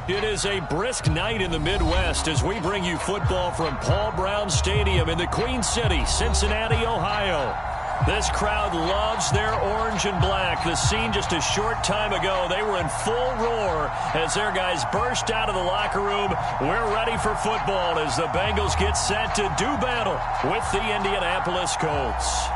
It is a brisk night in the Midwest as we bring you football from Paul Brown Stadium in the Queen City, Cincinnati, Ohio. This crowd loves their orange and black. The scene just a short time ago, they were in full roar as their guys burst out of the locker room. We're ready for football as the Bengals get set to do battle with the Indianapolis Colts.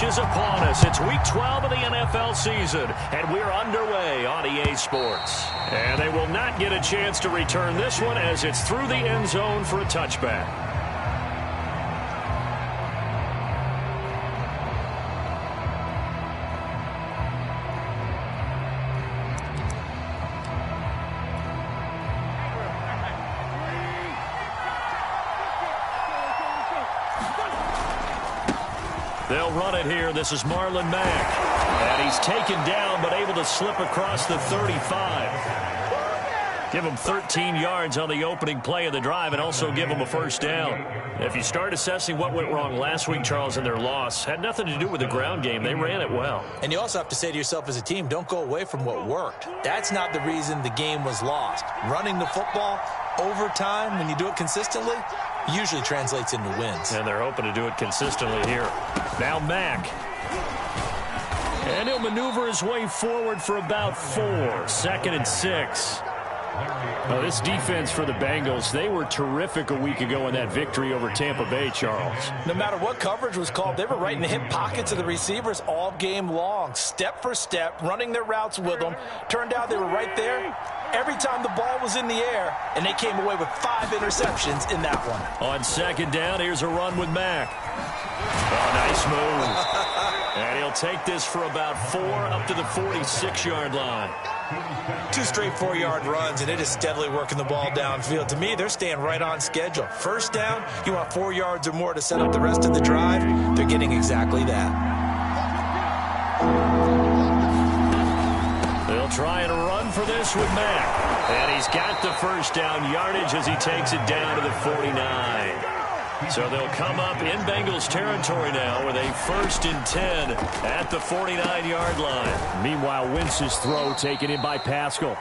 Is upon us. It's week 12 of the NFL season, and we're underway on EA Sports. And they will not get a chance to return this one as it's through the end zone for a touchback. They'll run it here. This is Marlon Mack. And he's taken down but able to slip across the 35. Give him 13 yards on the opening play of the drive and also give him a first down. If you start assessing what went wrong last week, Charles, in their loss, had nothing to do with the ground game. They ran it well. And you also have to say to yourself as a team, don't go away from what worked. That's not the reason the game was lost. Running the football over time, when you do it consistently, usually translates into wins. And they're hoping to do it consistently here. Now Mack. And he'll maneuver his way forward for about 4. 2nd and 6. Now, this defense for the Bengals, they were terrific a week ago in that victory over Tampa Bay, Charles. No matter what coverage was called, they were right in the hip pockets of the receivers all game long, step for step, running their routes with them. Turned out they were right there every time the ball was in the air, and they came away with 5 interceptions in that one. On 2nd down, here's a run with Mack. Oh, nice move. And he'll take this for about 4 up to the 46-yard line. 2 straight 4-yard runs, and it is steadily working the ball downfield. To me, they're staying right on schedule. First down, you want 4 yards or more to set up the rest of the drive. They're getting exactly that. They'll try and run for this with Mack. And he's got the first down yardage as he takes it down to the 49. So they'll come up in Bengals territory now with a 1st and 10 at the 49-yard line. Meanwhile, Wentz's throw taken in by Pascal.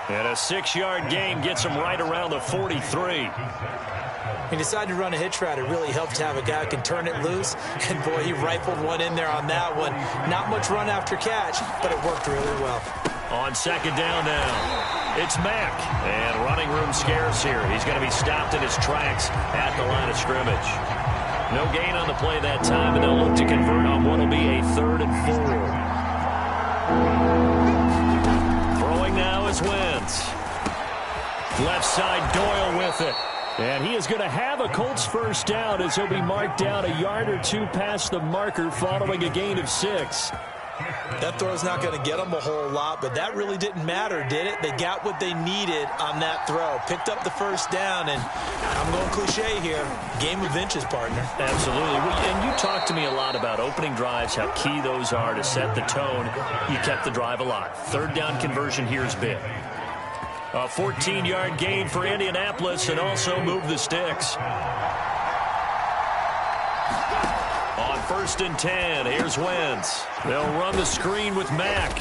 And a 6-yard gain gets him right around the 43. He decided to run a hitch route. It really helped to have a guy who can turn it loose. And, boy, he rifled one in there on that one. Not much run after catch, but it worked really well. On 2nd down now. It's Mack, and running room scarce here. He's going to be stopped in his tracks at the line of scrimmage. No gain on the play that time, and they'll look to convert on what will be a 3rd and 4. Throwing now is Wentz. Left side, Doyle with it. And he is going to have a Colts first down as he'll be marked down a yard or 2 past the marker following a gain of 6. That throw's not going to get them a whole lot, but that really didn't matter, did it? They got what they needed on that throw. Picked up the first down, and I'm going cliche here. Game of inches, partner. Absolutely. And you talked to me a lot about opening drives, how key those are to set the tone. You kept the drive alive. 3rd down conversion here is big. A 14-yard gain for Indianapolis and also move the sticks. On 1st and 10, here's Wentz. They'll run the screen with Mack.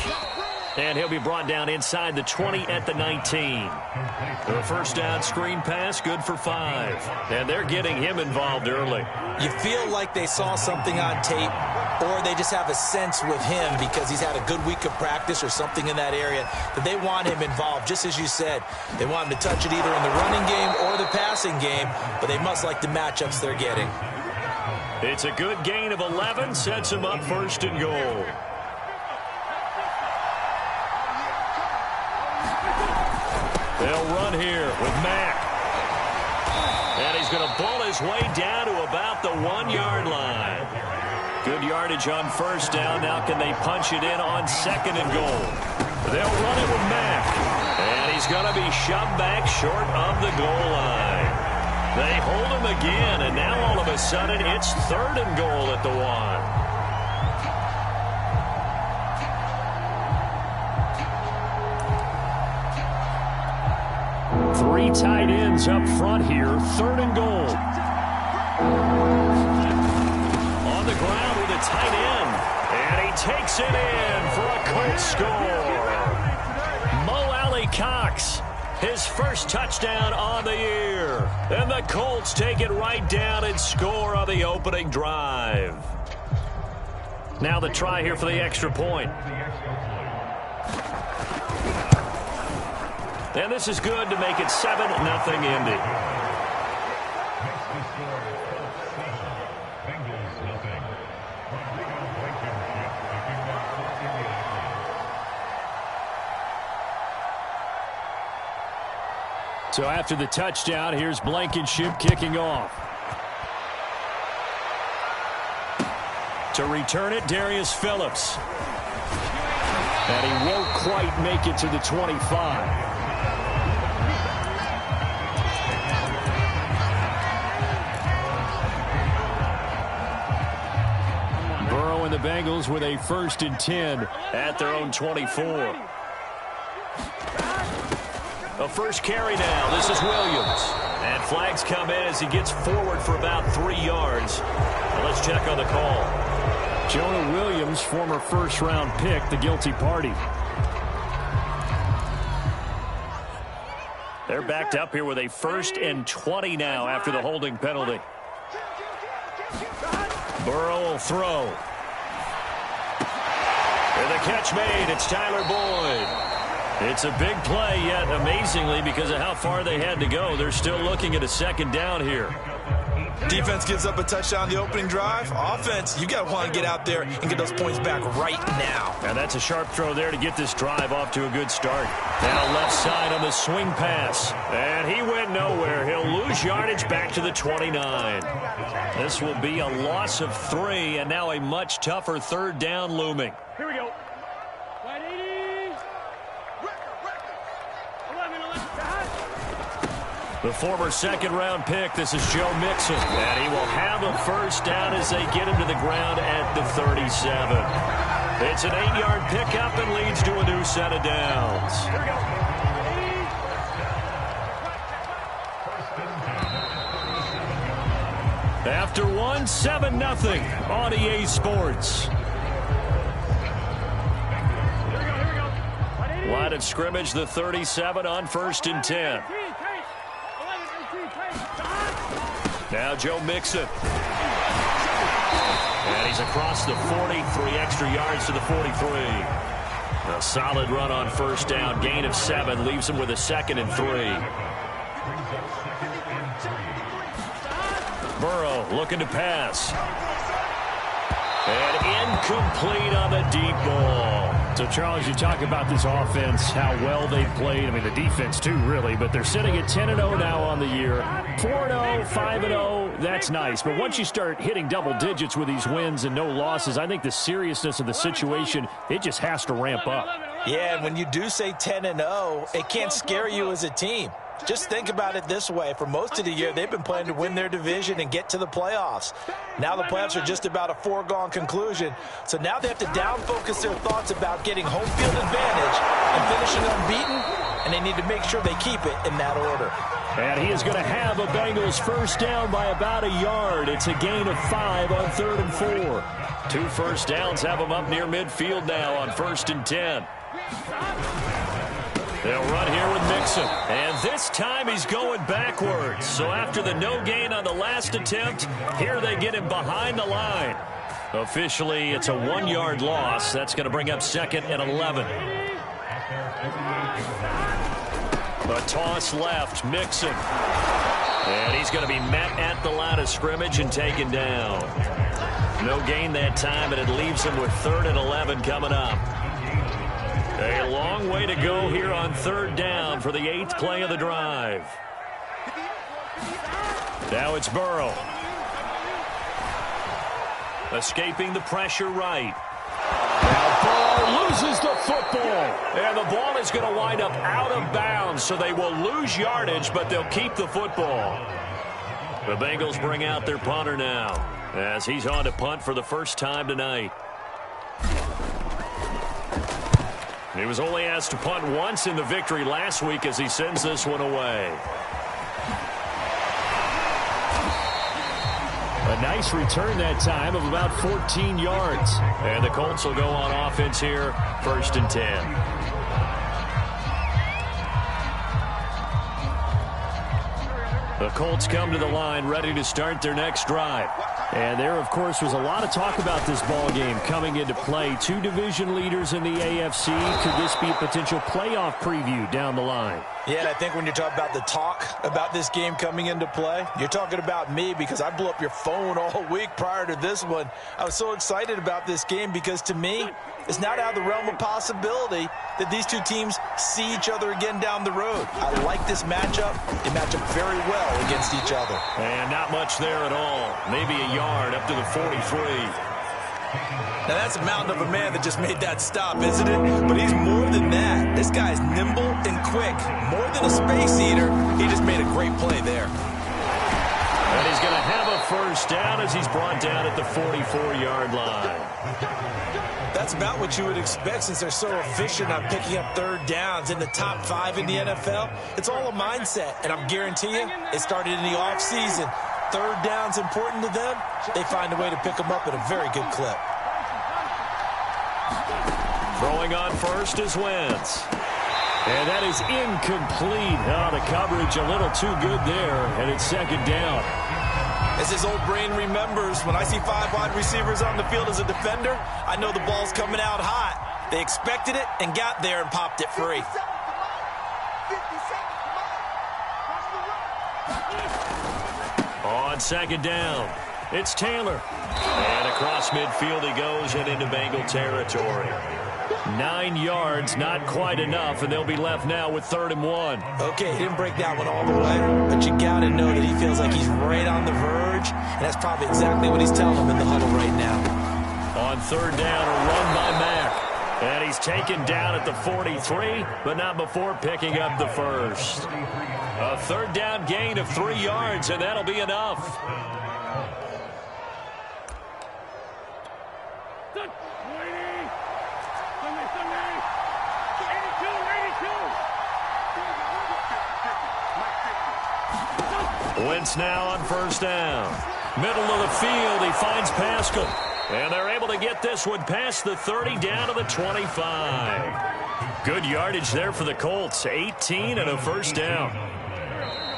And he'll be brought down inside the 20 at the 19. The first down screen pass, good for 5. And they're getting him involved early. You feel like they saw something on tape, or they just have a sense with him because he's had a good week of practice or something in that area that they want him involved. Just as you said, they want him to touch it either in the running game or the passing game, but they must like the matchups they're getting. It's a good gain of 11, sets him up 1st and goal. They'll run here with Mack. And he's going to bull his way down to about the 1-yard line. Good yardage on first down. Now can they punch it in on 2nd and goal? They'll run it with Mack. And he's going to be shoved back short of the goal line. They hold him again, and now all of a sudden it's 3rd and goal at the 1. 3 tight ends up front here, 3rd and goal. On the ground with a tight end, and he takes it in for a Colts score. Cox, his first touchdown on the year. And the Colts take it right down and score on the opening drive. Now the try here for the extra point. And this is good to make it 7-0 Indy. So after the touchdown, here's Blankenship kicking off. To return it, Darius Phillips. And he won't quite make it to the 25. Burrow and the Bengals with a 1st and 10 at their own 24. A first carry now. This is Williams. And flags come in as he gets forward for about 3 yards. Well, let's check on the call. Jonah Williams, former first-round pick, the guilty party. They're backed up here with a 1st and 20 now after the holding penalty. Burrow will throw. And the catch made. It's Tyler Boyd. It's a big play, yet amazingly, because of how far they had to go, they're still looking at a 2nd down here. Defense gives up a touchdown the opening drive. Offense, you got to want to get out there and get those points back right now. And that's a sharp throw there to get this drive off to a good start. Now left side on the swing pass. And he went nowhere. He'll lose yardage back to the 29. This will be a loss of 3, and now a much tougher 3rd down looming. Here we go. The former 2nd-round pick, this is Joe Mixon. And he will have a 1st down as they get him to the ground at the 37. It's an 8-yard pickup and leads to a new set of downs. Here we go. After 1, 7-0 on EA Sports. Line of scrimmage, the 37 on 1st and 10. Now Joe Mixon. And he's across the 40, 3 extra yards to the 43. A solid run on 1st down, gain of 7, leaves him with a 2nd and 3. Burrow looking to pass. And incomplete on the deep ball. So, Charles, you talk about this offense, how well they played. I mean, the defense, too, really. But they're sitting at 10-0 now on the year. 4-0, 5-0, that's nice. But once you start hitting double digits with these wins and no losses, I think the seriousness of the situation, it just has to ramp up. Yeah, and when you do say 10-0, it can't scare you as a team. Just think about it this way. For most of the year, they've been playing to win their division and get to the playoffs. Now the playoffs are just about a foregone conclusion. So now they have to down-focus their thoughts about getting home field advantage and finishing unbeaten, and they need to make sure they keep it in that order. And he is going to have a Bengals 1st down by about a yard. It's a gain of 5 on 3rd and 4. 2 1st downs have them up near midfield now on 1st and 10. They'll run here with Mixon. And this time he's going backwards. So after the no gain on the last attempt, here they get him behind the line. Officially, it's a 1-yard loss. That's going to bring up 2nd and 11. A toss left, Mixon. And he's going to be met at the line of scrimmage and taken down. No gain that time, and it leaves him with 3rd and 11 coming up. A long way to go here on 3rd down for the 8th play of the drive. Now it's Burrow. Escaping the pressure right. Now Burrow loses the football. And the ball is going to wind up out of bounds, so they will lose yardage, but they'll keep the football. The Bengals bring out their punter now as he's on to punt for the first time tonight. He was only asked to punt once in the victory last week as he sends this one away. A nice return that time of about 14 yards. And the Colts will go on offense here, 1st and 10. The Colts come to the line ready to start their next drive. And there, of course, was a lot of talk about this ball game coming into play. 2 division leaders in the AFC. Could this be a potential playoff preview down the line? Yeah, and I think when you're talking about the talk about this game coming into play, you're talking about me because I blew up your phone all week prior to this one. I was so excited about this game because to me, it's not out of the realm of possibility that these two teams see each other again down the road. I like this matchup. They match up very well against each other. And not much there at all. Maybe a yard up to the 43. Now, that's a mountain of a man that just made that stop, isn't it? But he's more than that. This guy's nimble and quick. More than a space eater, he just made a great play there. And he's going to have a first down as he's brought down at the 44-yard line. That's about what you would expect since they're so efficient on picking up 3rd downs in the top 5 in the NFL. It's all a mindset, and I'm guaranteeing you, it started in the offseason. 3rd down's important to them. They find a way to pick them up at a very good clip. Throwing on first is Wentz. And that is incomplete. Oh, the coverage a little too good there, and it's 2nd down. As his old brain remembers, when I see 5 wide receivers on the field as a defender, I know the ball's coming out hot. They expected it and got there and popped it free. On 2nd down, it's Taylor. And across midfield he goes and into Bengal territory. 9 yards, not quite enough, and they'll be left now with 3rd and 1. Okay, he didn't break that one all the way, but you got to know that he feels like he's right on the verge, and that's probably exactly what he's telling him in the huddle right now. On 3rd down, a run by Mack. And he's taken down at the 43, but not before picking up the first. A 3rd down gain of 3 yards, and that'll be enough. Wentz now on 1st down. Middle of the field, he finds Pascal. And they're able to get this one past the 30 down to the 25. Good yardage there for the Colts. 18 and a 1st down.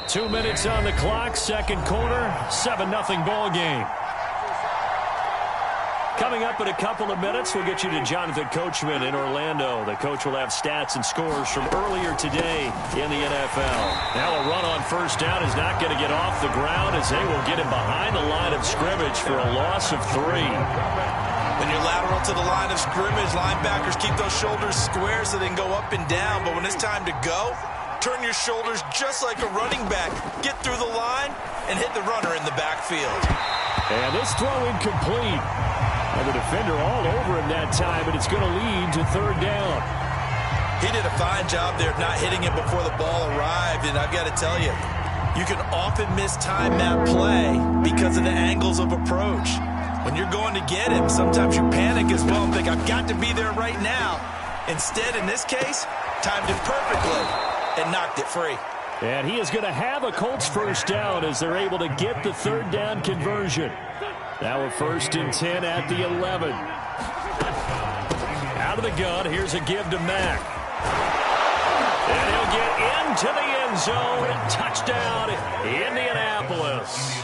2 minutes on the clock, 2nd quarter, 7-0 ball game. Coming up in a couple of minutes, we'll get you to Jonathan Coachman in Orlando. The coach will have stats and scores from earlier today in the NFL. Now a run on 1st down is not going to get off the ground as they will get him behind the line of scrimmage for a loss of 3. When you're lateral to the line of scrimmage, linebackers keep those shoulders square so they can go up and down. But when it's time to go, turn your shoulders just like a running back. Get through the line and hit the runner in the backfield. And this throw incomplete. And the defender all over him that time, and it's going to lead to 3rd down. He did a fine job there of not hitting him before the ball arrived, and I've got to tell you, you can often mistime that play because of the angles of approach. When you're going to get him, sometimes you panic as well and think, I've got to be there right now. Instead, in this case, timed it perfectly and knocked it free. And he is going to have a Colts 1st down as they're able to get the 3rd down conversion. Now a 1st and 10 at the 11. Out of the gun, here's a give to Mack. And he'll get into the end zone. Touchdown, Indianapolis.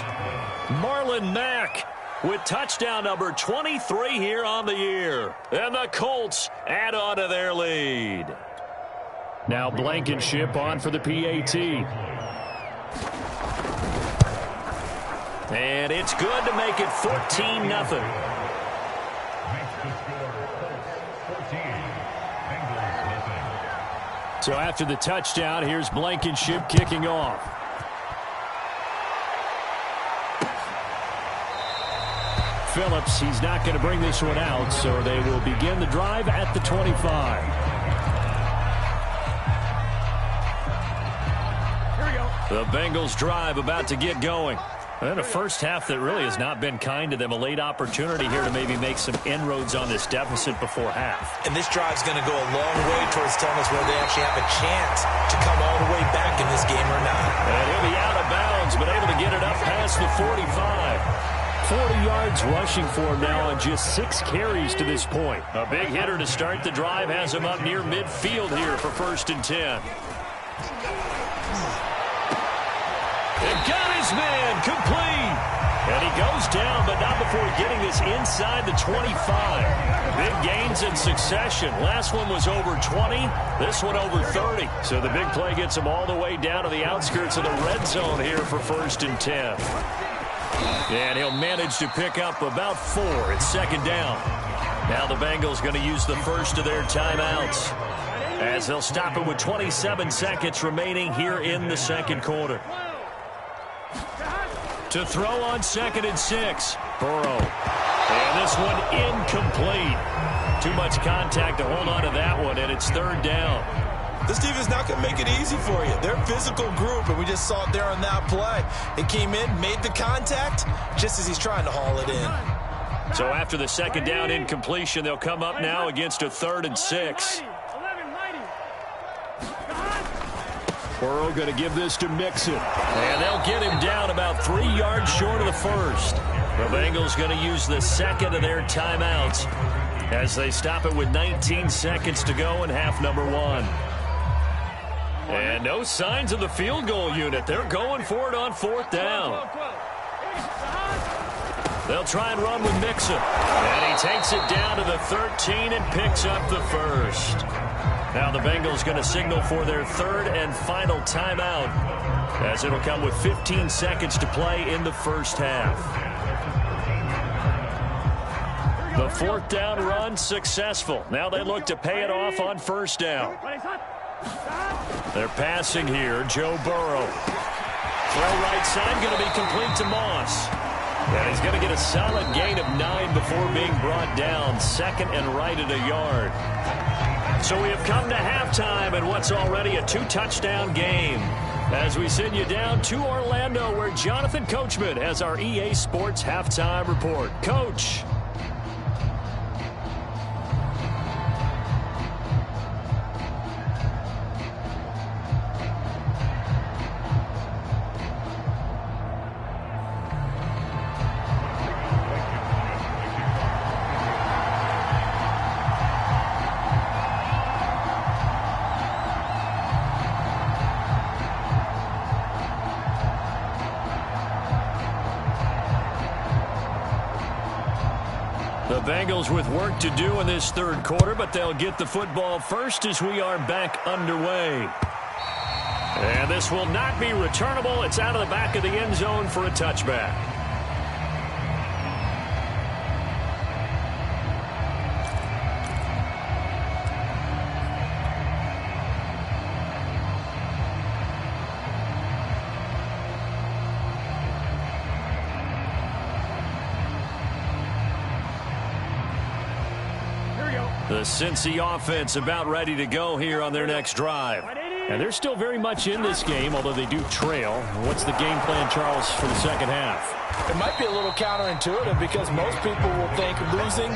Marlon Mack with touchdown number 23 here on the year. And the Colts add on to their lead. Now Blankenship on for the PAT. And it's good to make it 14-0. So after the touchdown, here's Blankenship kicking off. Phillips, he's not going to bring this one out, so they will begin the drive at the 25. The Bengals drive about to get going. And a first half that really has not been kind to them. A late opportunity here to maybe make some inroads on this deficit before half. And this drive's going to go a long way towards telling us whether they actually have a chance to come all the way back in this game or not. And he'll be out of bounds, but able to get it up past the 45. 40 yards rushing for him now on just 6 carries to this point. A big hitter to start the drive has him up near midfield here for 1st and 10. And got his man complete. And he goes down, but not before getting this inside the 25. Big gains in succession. Last one was over 20. This one over 30. So the big play gets him all the way down to the outskirts of the red zone here for 1st and 10. And he'll manage to pick up about 4. It's 2nd down. Now the Bengals going to use the first of their timeouts, as they'll stop it with 27 seconds remaining here in the 2nd quarter. To throw on 2nd and 6. Burrow. And this one incomplete. Too much contact to hold on to that one, and it's 3rd down. This defense is not going to make it easy for you. They're a physical group, and we just saw it there on that play. It came in, made the contact, just as he's trying to haul it in. So after the 2nd down incompletion, they'll come up now against a 3rd and 6. Burrow going to give this to Mixon. And they'll get him down about 3 yards short of the first. The Bengals going to use the 2nd of their timeouts as they stop it with 19 seconds to go in half number 1. And no signs of the field goal unit. They're going for it on 4th down. They'll try and run with Mixon. And he takes it down to the 13 and picks up the first. Now the Bengals going to signal for their 3rd and final timeout, as it'll come with 15 seconds to play in the first half. The 4th down run successful. Now they look to pay it off on 1st down. They're passing here. Joe Burrow. Throw right side going to be complete to Moss. And he's going to get a solid gain of 9 before being brought down. 2nd and right at a yard. So we have come to halftime in what's already a 2-touchdown game, as we send you down to Orlando, where Jonathan Coachman has our EA Sports halftime report. Coach. The Bengals with work to do in this 3rd quarter, but they'll get the football first as we are back underway. And this will not be returnable. It's out of the back of the end zone for a touchback. The Cincy offense about ready to go here on their next drive. And they're still very much in this game, although they do trail. What's the game plan, Charles, for the 2nd half? It might be a little counterintuitive because most people will think losing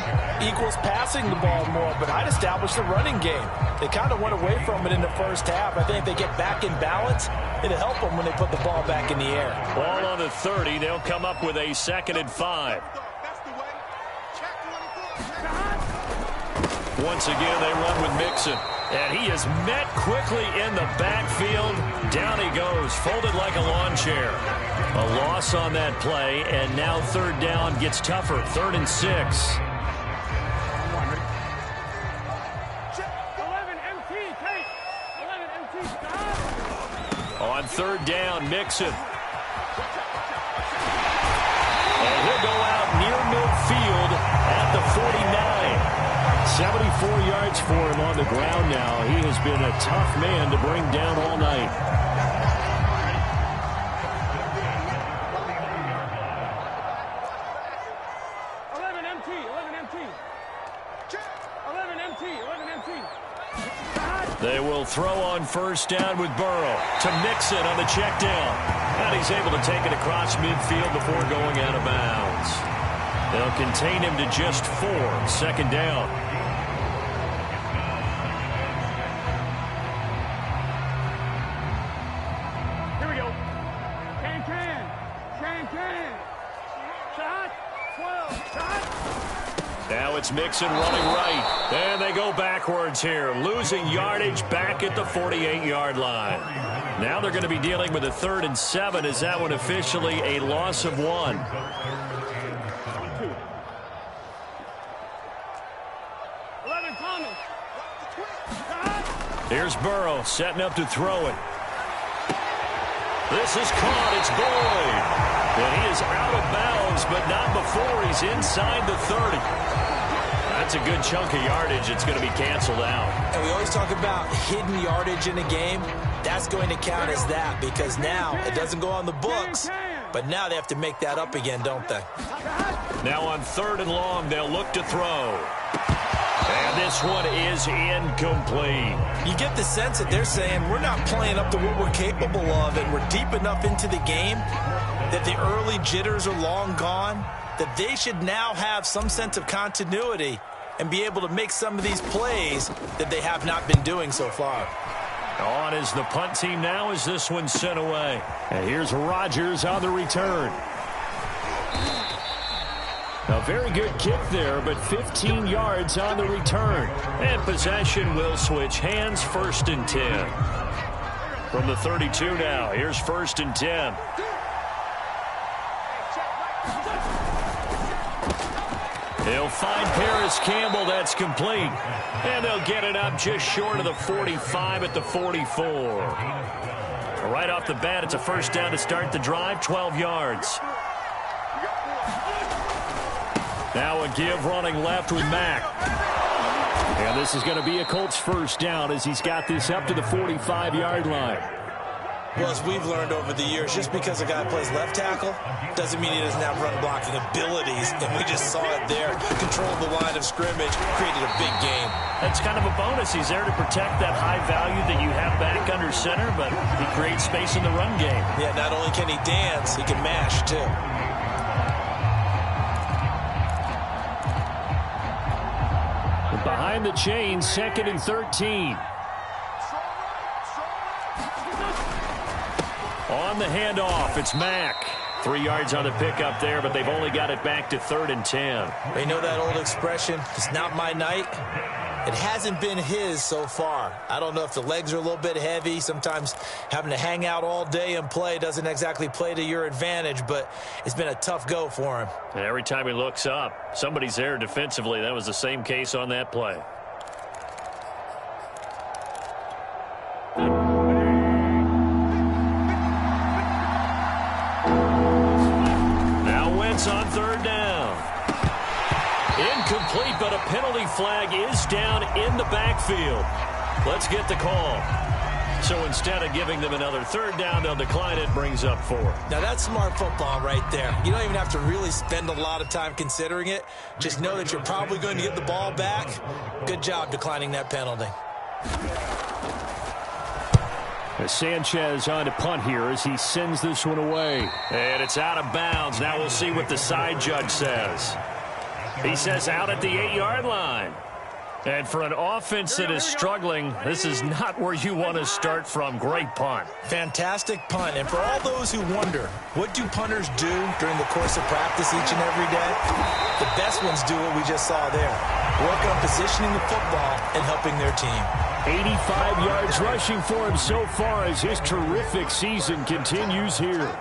equals passing the ball more, but I'd establish the running game. They kind of went away from it in the first half. I think if they get back in balance, it'll help them when they put the ball back in the air. Ball on the 30. They'll come up with a 2nd and 5. Once again, they run with Mixon. And he is met quickly in the backfield. Down he goes, folded like a lawn chair. A loss on that play, and now 3rd down gets tougher. 3rd and 6. 11 MT, Kate. 11 MT, stop. On 3rd down, Mixon. And he'll go out near midfield at the 49. 74 yards for him on the ground now. He has been a tough man to bring down all night. They will throw on first down with Burrow to Mixon on the check down. And he's able to take it across midfield before going out of bounds. They'll contain him to just 4. Second down. Here we go. Can. Shot. 12. Shot. Now it's Mixon running right. And they go backwards here, losing yardage back at the 48-yard line. Now they're going to be dealing with a 3rd and 7. Is that one officially a loss of 1? Here's Burrow setting up to throw it. This is caught. It's Boyd. And he is out of bounds, but not before he's inside the 30. That's a good chunk of yardage. It's going to be canceled out. And we always talk about hidden yardage in a game. That's going to count as that because now it doesn't go on the books, but now they have to make that up again, don't they? Now on 3rd and long, they'll look to throw. And this one is incomplete. You get the sense that they're saying we're not playing up to what we're capable of, and we're deep enough into the game that the early jitters are long gone, that they should now have some sense of continuity and be able to make some of these plays that they have not been doing so far. On is the punt team now as this one's sent away. And here's Rodgers on the return. A very good kick there, but 15 yards on the return. And possession will switch hands. 1st and 10. From the 32 now, here's 1st and 10. He'll find Paris Campbell. That's complete. And they'll get it up just short of the 45 at the 44. Right off the bat, it's a first down to start the drive, 12 yards. Now a give running left with Mack. And this is going to be a Colts first down as he's got this up to the 45-yard line. Well, as we've learned over the years, just because a guy plays left tackle doesn't mean he doesn't have run-blocking abilities. And we just saw it there. Controlled the line of scrimmage, created a big game. That's kind of a bonus. He's there to protect that high value that you have back under center, but he creates space in the run game. Yeah, not only can he dance, he can mash, too. Behind the chains, 2nd and 13. On the handoff, it's Mack. 3 yards on the pickup there, but they've only got it back to 3rd and 10. They know that old expression, it's not my night. It hasn't been his so far. I don't know if the legs are a little bit heavy. Sometimes having to hang out all day and play doesn't exactly play to your advantage, but it's been a tough go for him. And every time he looks up, somebody's there defensively. That was the same case on that play. Now Wentz on 3rd down. Incomplete, but a penalty flag is down in the backfield. Let's get the call. So instead of giving them another 3rd down, they'll decline it, brings up 4. Now that's smart football right there. You don't even have to really spend a lot of time considering it. Just know that you're probably going to get the ball back. Good job declining that penalty. Sanchez on to punt here as he sends this one away. And it's out of bounds. Now we'll see what the side judge says. He says out at the 8-yard line. And for an offense that is struggling, this is not where you want to start from. Great punt. Fantastic punt. And for all those who wonder, what do punters do during the course of practice each and every day? The best ones do what we just saw there. Work on positioning the football and helping their team. 85 yards rushing for him so far as his terrific season continues here.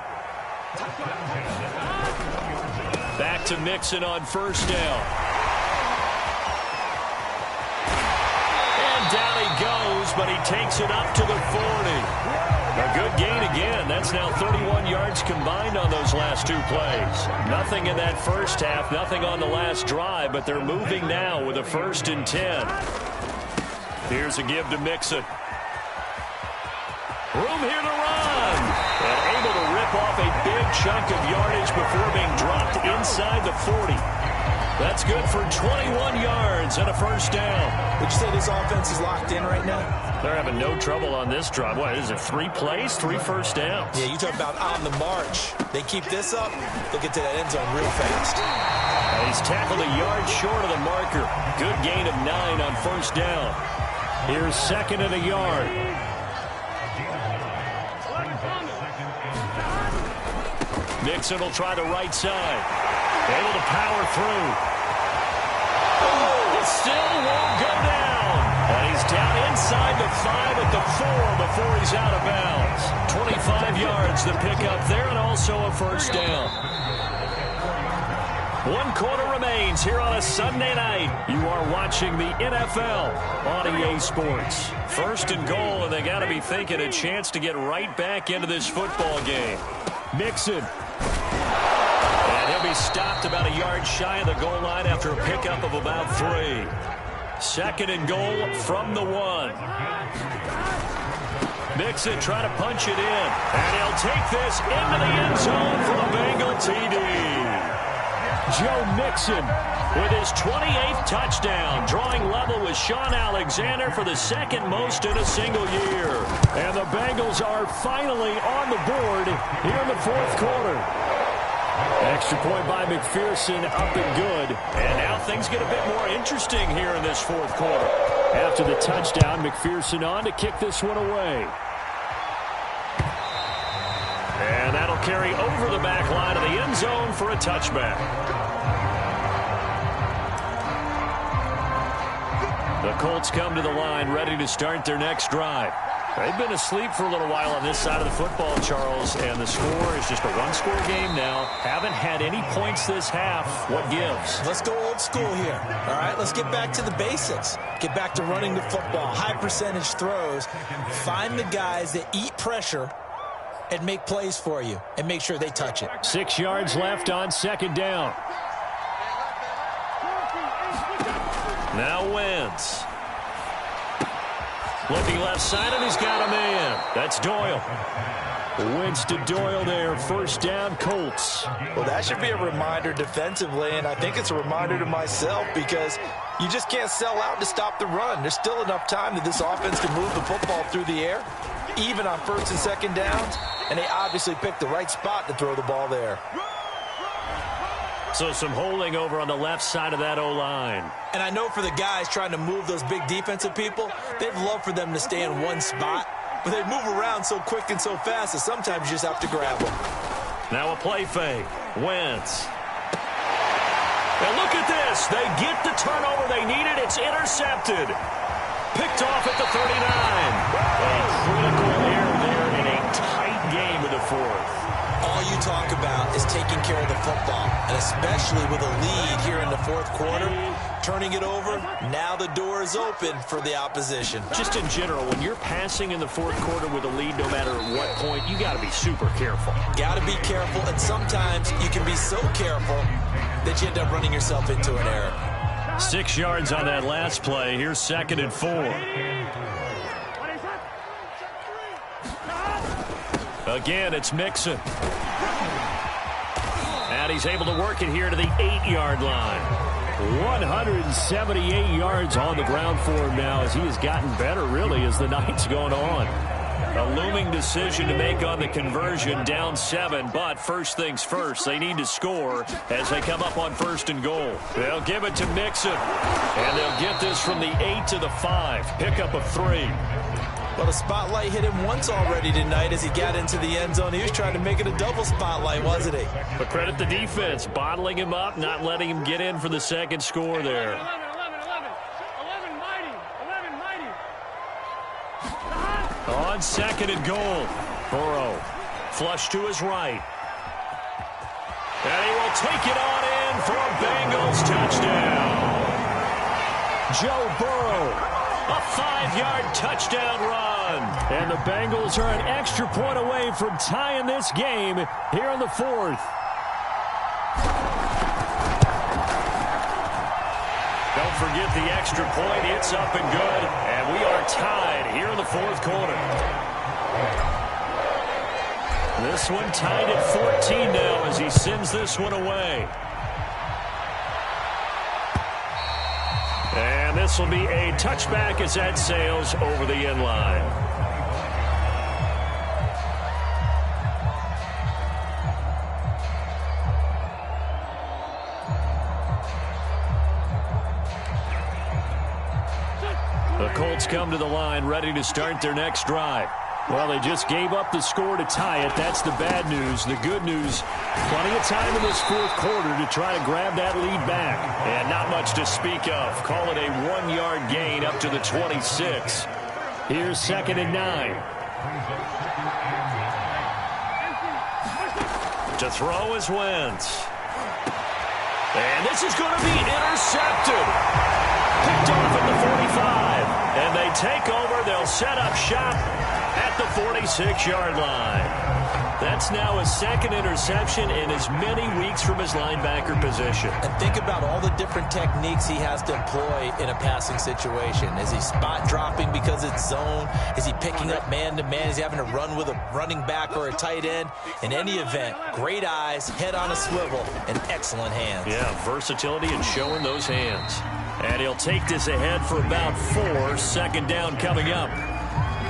Back to Mixon on 1st down. And down he goes, but he takes it up to the 40. A good gain again. That's now 31 yards combined on those last 2 plays. Nothing in that first half, nothing on the last drive, but they're moving now with a 1st and 10. Here's a give to Mixon. Room here to run. And able to rip off a big chunk of yardage before being dropped inside the 40. That's good for 21 yards and a first down. Would you say this offense is locked in right now? They're having no trouble on this drive. What is it, 3 plays, 3 first downs? Yeah, you talk about on the march. They keep this up, they'll get to that end zone real fast. He's tackled a yard short of the marker. Good gain of 9 on first down. Here's second and a yard. Mixon will try the right side. Able to power through. Oh, it still won't go down. And he's down inside the 5 at the 4 before he's out of bounds. 25 yards the pickup there and also a first down. 1 quarter remains here on a Sunday night. You are watching the NFL on EA Sports. First and goal, and they got to be thinking a chance to get right back into this football game. Mixon. And he'll be stopped about a yard shy of the goal line after a pickup of about 3. Second and goal from the 1. Mixon trying to punch it in. And he'll take this into the end zone for the Bengal TD. Joe Mixon with his 28th touchdown, drawing level with Sean Alexander for the second most in a single year. And the Bengals are finally on the board here in the 4th quarter. Extra point by McPherson, up and good. And now things get a bit more interesting here in this 4th quarter. After the touchdown, McPherson on to kick this one away. And that'll carry over the back line of the end zone for a touchback. The Colts come to the line ready to start their next drive. They've been asleep for a little while on this side of the football, Charles, and the score is just a one-score game now. Haven't had any points this half. What gives? Let's go old school here. All right, let's get back to the basics. Get back to running the football, high percentage throws. Find the guys that eat pressure and make plays for you and make sure they touch it. 6 yards left on second down. Now Wentz. Looking left side, and he's got a man. That's Doyle. Wentz to Doyle there. First down, Colts. Well, that should be a reminder defensively, and I think it's a reminder to myself because you just can't sell out to stop the run. There's still enough time that this offense can move the football through the air, even on first and second downs, and they obviously picked the right spot to throw the ball there. So some holding over on the left side of that O-line. And I know for the guys trying to move those big defensive people, they'd love for them to stay in one spot, but they move around so quick and so fast that sometimes you just have to grab them. Now a play fake. Wentz. And look at this. They get the turnover they needed. It's intercepted. Picked off at the 39. A critical error there in a tight game in the 4th. All you talk about is taking care of the football, and especially with a lead here in the 4th quarter, turning it over, now the door is open for the opposition. Just in general, when you're passing in the 4th quarter with a lead, no matter at what point, you got to be super careful. Got to be careful, and sometimes you can be so careful that you end up running yourself into an error. 6 yards on that last play. Here's second and 4. Again, it's Mixon. And he's able to work it here to the 8-yard line. 178 yards on the ground for him now as he has gotten better, really, as the night's gone on. A looming decision to make on the conversion, down 7, but first things first, they need to score as they come up on first and goal. They'll give it to Mixon, and they'll get this from the 8 to the 5, pickup of 3. Well, the spotlight hit him once already tonight as he got into the end zone. He was trying to make it a double spotlight, wasn't he? But credit the defense, bottling him up, not letting him get in for the second score there. 11 mighty. On second and goal, Burrow flush to his right. And he will take it on in for a Bengals touchdown. Joe Burrow. A 5-yard touchdown run. And the Bengals are an extra point away from tying this game here in the 4th. Don't forget the extra point. It's up and good. And we are tied here in the 4th quarter. This one tied at 14 now as he sends this one away. And this will be a touchback as that sails over the end line. The Colts come to the line ready to start their next drive. Well, they just gave up the score to tie it. That's the bad news. The good news, plenty of time in this fourth quarter to try to grab that lead back. And not much to speak of. Call it a 1-yard gain up to the 26. Here's 2nd and 9. To throw is Wentz. And this is going to be intercepted. Picked off at the 45. And they take over. They'll set up shop at the 46-yard line. That's now his 2nd interception in as many weeks from his linebacker position. And think about all the different techniques he has to employ in a passing situation. Is he spot dropping because it's zone? Is he picking up man-to-man? Is he having to run with a running back or a tight end? In any event, great eyes, head on a swivel, and excellent hands. Yeah, versatility and showing those hands. And he'll take this ahead for about 4. 2nd down coming up.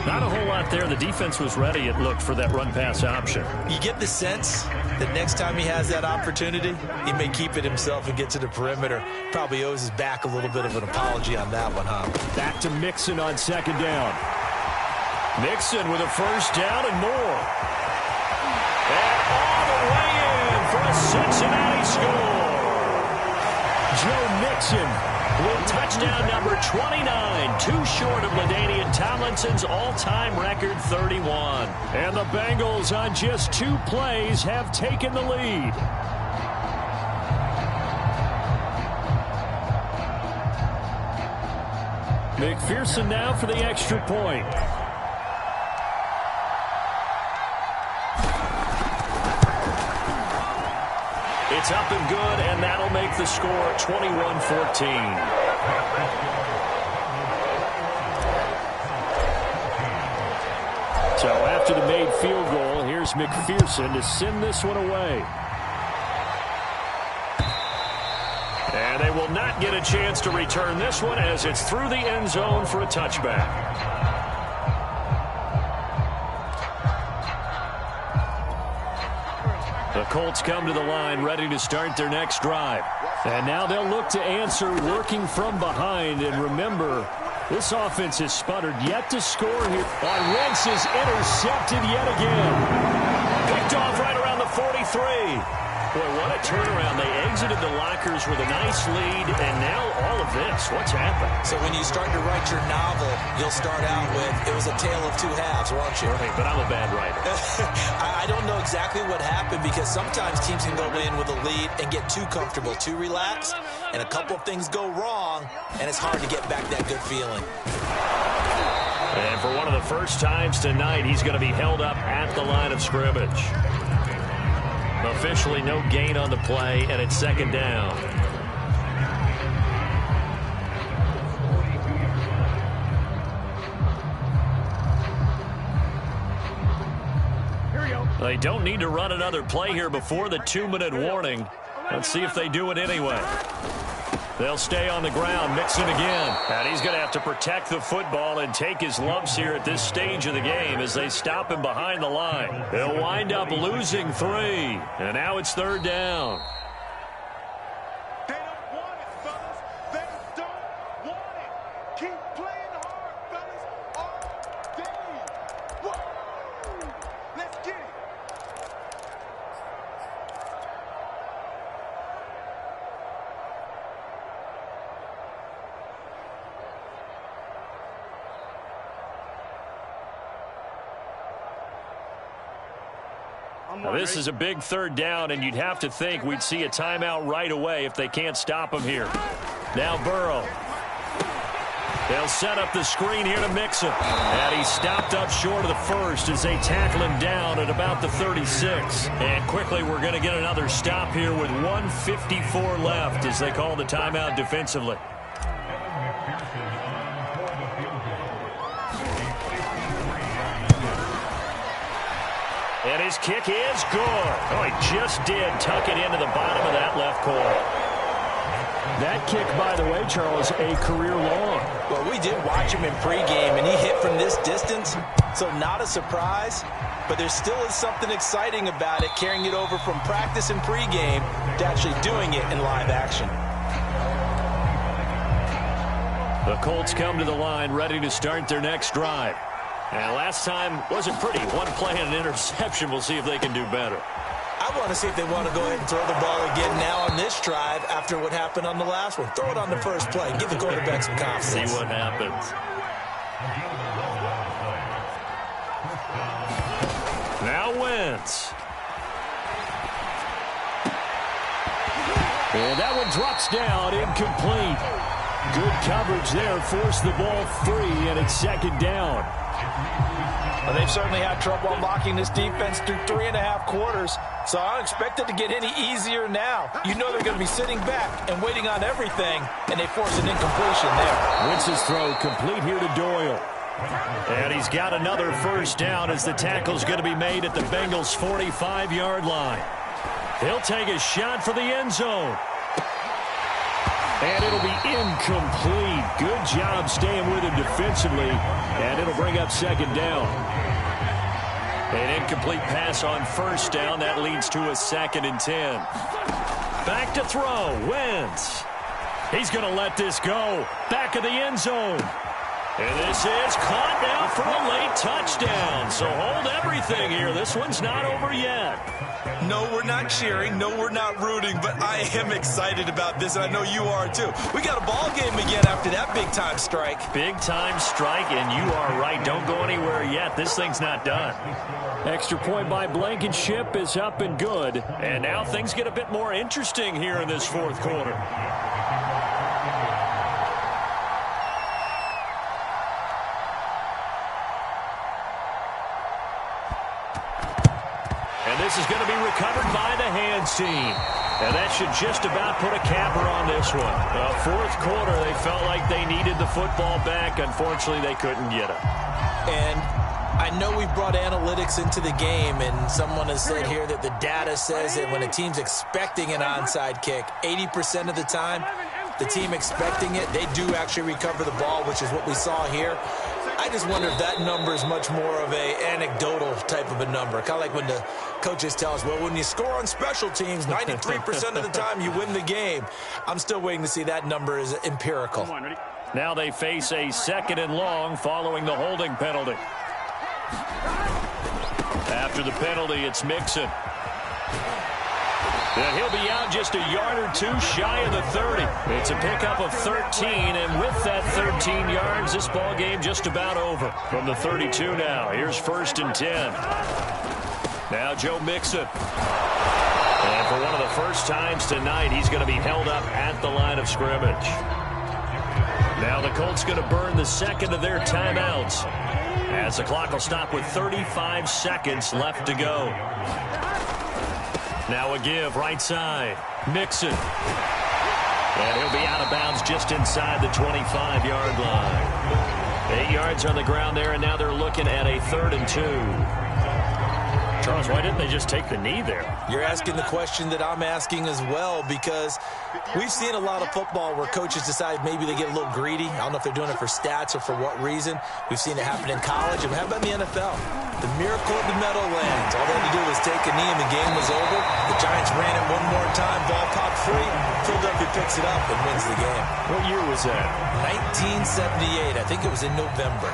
Not a whole lot there. The defense was ready, it looked, for that run-pass option. You get the sense that next time he has that opportunity, he may keep it himself and get to the perimeter. Probably owes his back a little bit of an apology on that one, huh? Back to Mixon on 2nd down. Mixon with a 1st down and more. And all the way in for a Cincinnati score. Joe Mixon with touchdown number 29, too short of LaDainian Tomlinson's all-time record 31. And the Bengals on just 2 plays have taken the lead. McPherson now for the extra point. It's up and good, and that'll make the score 21-14. So after the made field goal, here's McPherson to send this one away. And they will not get a chance to return this one as it's through the end zone for a touchback. The Colts come to the line ready to start their next drive. And now they'll look to answer working from behind. And remember, this offense has sputtered yet to score here. Wentz is intercepted yet again. Picked off right around the 43. Boy, what a turnaround. They exited the lockers with a nice lead, and now all of this. What's happened? So when you start to write your novel, you'll start out with, it was a tale of 2 halves, won't you? Right, but I'm a bad writer. I don't know exactly what happened because sometimes teams can go in with a lead and get too comfortable, too relaxed, and a couple of things go wrong, and it's hard to get back that good feeling. And for one of the first times tonight, he's going to be held up at the line of scrimmage. Officially no gain on the play, and it's 2nd down. They don't need to run another play here before the 2-minute warning. Let's see if they do it anyway. They'll stay on the ground. Mixon again. And he's going to have to protect the football and take his lumps here at this stage of the game as they stop him behind the line. They'll wind up losing 3. And now it's 3rd down. They don't want it, fellas. They don't want it. Keep playing hard, fellas. All day. Woo! Let's get it. Now, this is a big 3rd down, and you'd have to think we'd see a timeout right away if they can't stop him here. Now Burrow. They'll set up the screen here to Mixon. And he stopped up short of the 1st as they tackle him down at about the 36. And quickly we're going to get another stop here with 1:54 left as they call the timeout defensively. And his kick is good. Oh, he just did tuck it into the bottom of that left corner. That kick, by the way, Charles, a career long. Well, we did watch him in pregame, and he hit from this distance, so not a surprise. But there still is something exciting about it, carrying it over from practice and pregame to actually doing it in live action. The Colts come to the line ready to start their next drive. And last time wasn't pretty. One play and an interception. We'll see if they can do better. I want to see if they want to go ahead and throw the ball again now on this drive after what happened on the last one. Throw it on the first play. Give the quarterback some confidence. See what happens. Now Wentz. And that one drops down, incomplete. Good coverage there, forced the ball free, and it's second down. Well, they've certainly had trouble unlocking this defense through 3.5 quarters, so I don't expect it to get any easier now. You know they're going to be sitting back and waiting on everything, and they force an incompletion there. Wentz's throw complete here to Doyle. And he's got another first down as the tackle's going to be made at the Bengals' 45-yard line. He'll take a shot for the end zone. And it'll be incomplete. Good job staying with him defensively. And it'll bring up second down. An incomplete pass on first down. That leads to a 2nd and 10. Back to throw. Wentz. He's going to let this go. Back of the end zone. And this is caught now for a late touchdown. So hold everything here. This one's not over yet. No, we're not cheering. No, we're not rooting. But I am excited about this, and I know you are too. We got a ball game again after that big-time strike. Big-time strike, and you are right. Don't go anywhere yet. This thing's not done. Extra point by Blankenship is up and good. And now things get a bit more interesting here in this fourth quarter. This is going to be recovered by the hands team. And that should just about put a capper on this one. Fourth quarter, they felt like they needed the football back. Unfortunately, they couldn't get it. And I know we brought analytics into the game, and someone has said here that the data says that when a team's expecting an onside kick, 80% of the time, the team expecting it, they do actually recover the ball, which is what we saw here. I just wonder if that number is much more of a anecdotal type of a number. Kind of like when the coaches tell us, well, when you score on special teams, 93% of the time you win the game. I'm still waiting to see that number is empirical. Now they face a 2nd and long following the holding penalty. After the penalty, it's Mixon. And he'll be out just a yard or two shy of the 30. It's a pickup of 13, and with that 13 yards, this ball game just about over. From the 32 now, here's 1st and 10. Now Joe Mixon. And for one of the first times tonight, he's going to be held up at the line of scrimmage. Now the Colts going to burn the second of their timeouts, as the clock will stop with 35 seconds left to go. Now a give, right side. Mixon. And he'll be out of bounds just inside the 25-yard line. 8 yards on the ground there, and now they're looking at a 3rd and 2. Charles, why didn't they just take the knee there? You're asking the question that I'm asking as well, because we've seen a lot of football where coaches decide maybe they get a little greedy. I don't know if they're doing it for stats or for what reason. We've seen it happen in college. And how about in the NFL? The miracle of the meadowlands. All they had to do was take a knee and the game was over. The Giants ran it one more time. Ball popped free. Philadelphia picks it up and wins the game. What year was that? 1978. I think it was in November.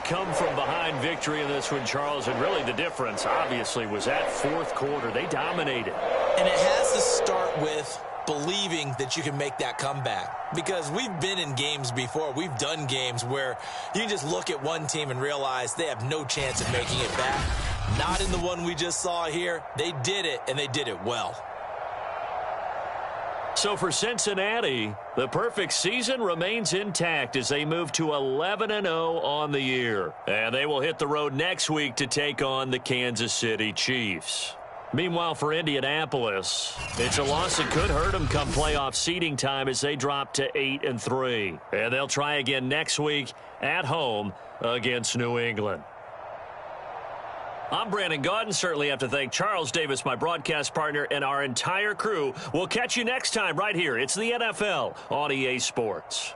Come-from-behind victory in this one, Charles, and really the difference, obviously, was that fourth quarter. They dominated. And it has to start with believing that you can make that comeback, because we've been in games before. We've done games where you can just look at one team and realize they have no chance of making it back. Not in the one we just saw here. They did it, and they did it well. So for Cincinnati, the perfect season remains intact as they move to 11-0 on the year. And they will hit the road next week to take on the Kansas City Chiefs. Meanwhile, for Indianapolis, it's a loss that could hurt them come playoff seeding time as they drop to 8-3. And they'll try again next week at home against New England. I'm Brandon Gaudin. Certainly have to thank Charles Davis, my broadcast partner, and our entire crew. We'll catch you next time right here. It's the NFL on EA Sports.